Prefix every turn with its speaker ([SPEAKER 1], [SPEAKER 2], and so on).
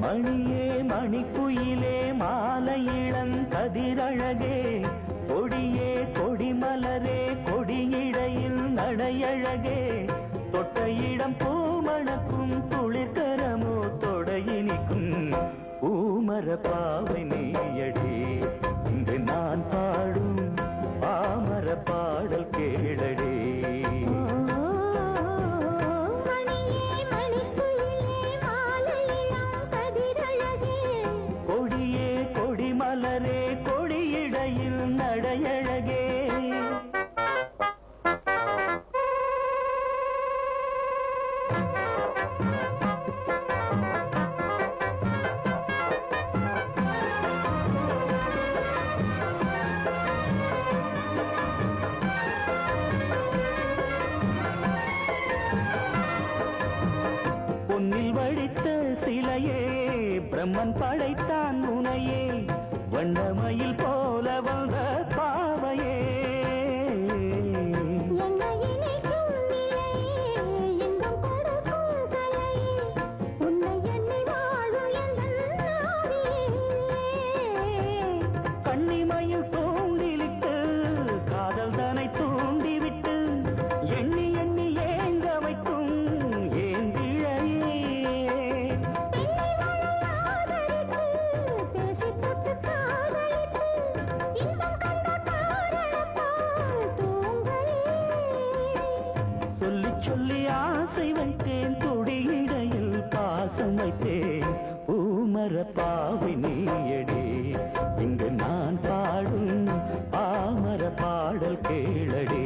[SPEAKER 1] மணியே மணிக்குயிலே மாலை இளங்கதிரழகே கொடியே கொடிமலரே கொடியிடையில் நடையழகே தொட்ட இடம் பூமணக்கும் குளிர்கரமோ தொடையினிக்கும் பூமர பாவை நீயடி இங்கு நான் பாடும் பாமர பாடல் கேளடி கொடியே கொடிமலரே கொடியிடையில் நடையழகே பொன்னில் வடித்த சிலையே பிரம்மன் படைத்தான் உனையே வண்ணமயில் போல வந்த பாவையே கண்ணிமயில் தூண்டிலிட்டு காதல் தனை தூண்டிவிட்டு எண்ணி எண்ணி ஏங்க வைக்கும் ஏந்திழையே சொல்லி சொல்லி ஆசை வைத்தேன் துடியிடையில் பாசம் வைத்தேன் பூமர பாவை நீயடி இங்கு நான் பாடும் பாமர பாடல் கேளடி